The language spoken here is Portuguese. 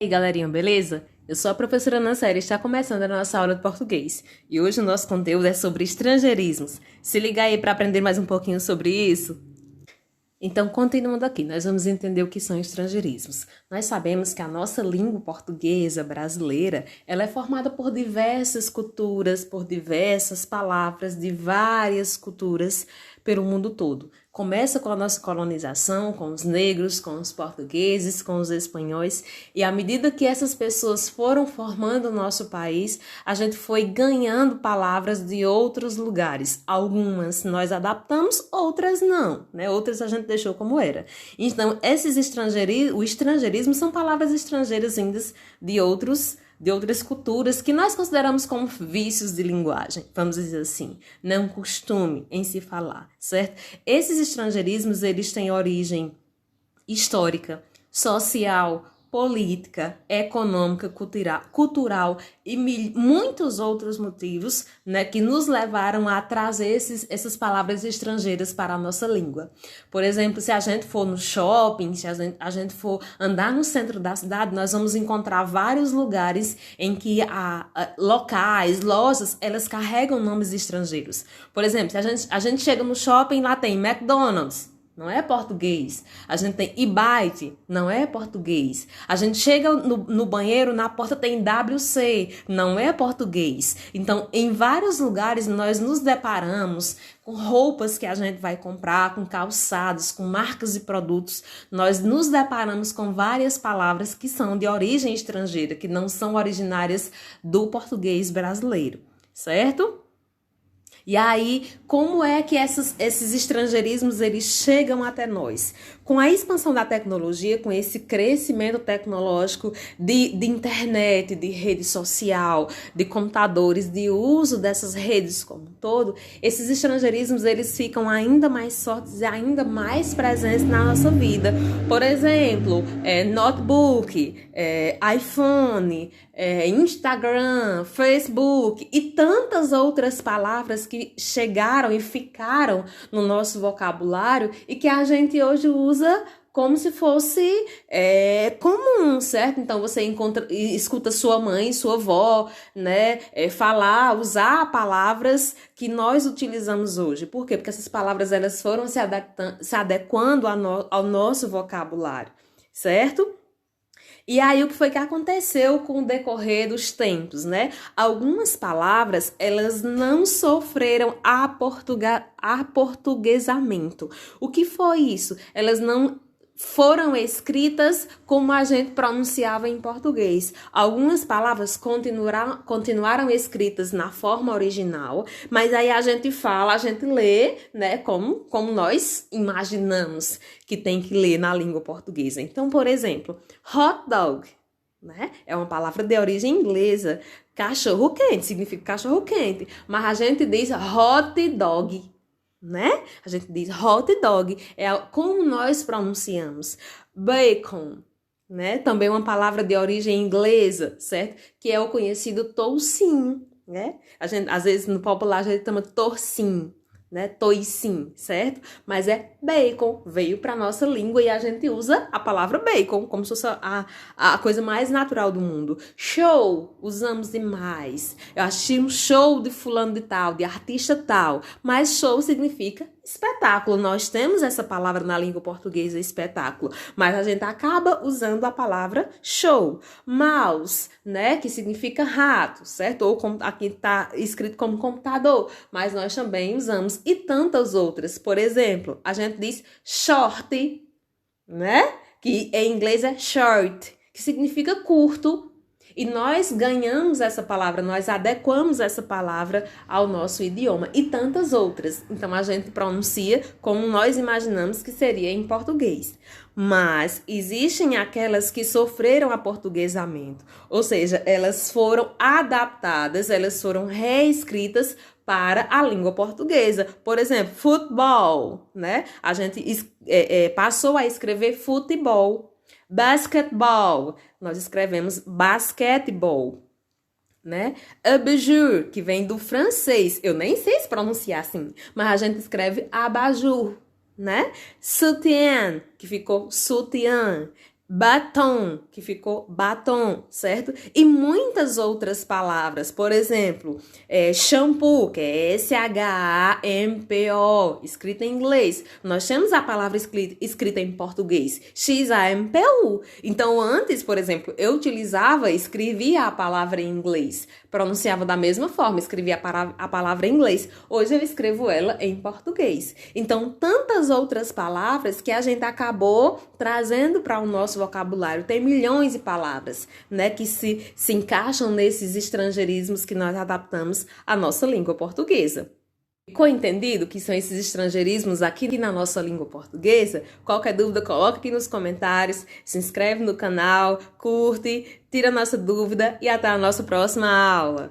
E aí, galerinha, beleza? Eu sou a professora Nancéria e está começando a nossa aula de português. E hoje o nosso conteúdo é sobre estrangeirismos. Se liga aí para aprender mais um pouquinho sobre isso. Então, continuando aqui, nós vamos entender o que são estrangeirismos. Nós sabemos que a nossa língua portuguesa brasileira, ela é formada por diversas culturas, por diversas palavras de várias culturas pelo mundo todo. Começa com a nossa colonização, com os negros, com os portugueses, com os espanhóis, e à medida que essas pessoas foram formando o nosso país, a gente foi ganhando palavras de outros lugares. Algumas nós adaptamos, outras não, né? Outras a gente deixou como era. Então, o estrangeirismo são palavras estrangeiras vindas de outras culturas que nós consideramos como vícios de linguagem, vamos dizer assim, não costume em se falar, certo? Esses estrangeirismos, eles têm origem histórica, social, política, econômica, cultural e muitos outros motivos, né, que nos levaram a trazer essas palavras estrangeiras para a nossa língua. Por exemplo, se a gente for no shopping, se a gente for andar no centro da cidade, nós vamos encontrar vários lugares em que locais, lojas, elas carregam nomes estrangeiros. Por exemplo, se a gente chega no shopping, lá tem McDonald's, não é português. A gente tem Ibite, não é português. A gente chega no banheiro, na porta tem WC, não é português. Então, em vários lugares nós nos deparamos com roupas que a gente vai comprar, com calçados, com marcas e produtos. Nós nos deparamos com várias palavras que são de origem estrangeira, que não são originárias do português brasileiro, certo? E aí, como é que esses estrangeirismos eles chegam até nós? Com a expansão da tecnologia, com esse crescimento tecnológico de internet, de rede social, de computadores, de uso dessas redes como um todo, esses estrangeirismos eles ficam ainda mais fortes e ainda mais presentes na nossa vida. Por exemplo, notebook, iPhone, Instagram, Facebook e tantas outras palavras que chegaram e ficaram no nosso vocabulário e que a gente hoje usa como se fosse comum, certo? Então você escuta sua mãe, sua avó, né, usar palavras que nós utilizamos hoje. Por quê? Porque essas palavras elas foram se adequando ao nosso vocabulário, certo? E aí, o que foi que aconteceu com o decorrer dos tempos, né? Algumas palavras, elas não sofreram aportuguesamento. O que foi isso? Elas não foram escritas como a gente pronunciava em português. Algumas palavras continuaram escritas na forma original, mas aí a gente lê, né, como nós imaginamos que tem que ler na língua portuguesa. Então, por exemplo, hot dog, né, é uma palavra de origem inglesa. Cachorro quente significa cachorro quente, mas a gente diz hot dog, né? A gente diz hot dog, é como nós pronunciamos. Bacon, né? Também uma palavra de origem inglesa, certo? Que é o conhecido toucinho, né? A gente, às vezes, no popular, a gente chama torcinho, né? Toicinho, certo? Mas é bacon, veio para nossa língua e a gente usa a palavra bacon como se fosse a coisa mais natural do mundo. Show, usamos demais. Eu assisti um show de fulano de tal, de artista tal, mas show significa espetáculo. Nós temos essa palavra na língua portuguesa, espetáculo, mas a gente acaba usando a palavra show. Mouse, né, que significa rato, certo? Ou como aqui está escrito como computador, mas nós também usamos e tantas outras. Por exemplo, a gente diz short, né? Que em inglês é short, que significa curto. E nós ganhamos essa palavra, nós adequamos essa palavra ao nosso idioma e tantas outras. Então, a gente pronuncia como nós imaginamos que seria em português. Mas existem aquelas que sofreram aportuguesamento, ou seja, elas foram adaptadas, elas foram reescritas para a língua portuguesa. Por exemplo, futebol, né? A gente passou a escrever futebol. Basketball, nós escrevemos basquetebol, né? Abajur, que vem do francês, eu nem sei se pronunciar assim, mas a gente escreve abajur, né? Soutien, que ficou soutien. batom, que ficou batom, certo? E muitas outras palavras, por exemplo, shampoo, que é S-H-A-M-P-O, escrita em inglês. Nós temos a palavra escrita em português, X-A-M-P-U. Então, antes, por exemplo, eu escrevia a palavra em inglês, pronunciava da mesma forma, escrevia a palavra em inglês. Hoje eu escrevo ela em português. Então, tantas outras palavras que a gente acabou trazendo para o nosso vocabulário. Tem milhões de palavras, né, que se encaixam nesses estrangeirismos que nós adaptamos à nossa língua portuguesa. Ficou entendido que são esses estrangeirismos aqui na nossa língua portuguesa? Qualquer dúvida, coloca aqui nos comentários, se inscreve no canal, curte, tira a nossa dúvida e até a nossa próxima aula.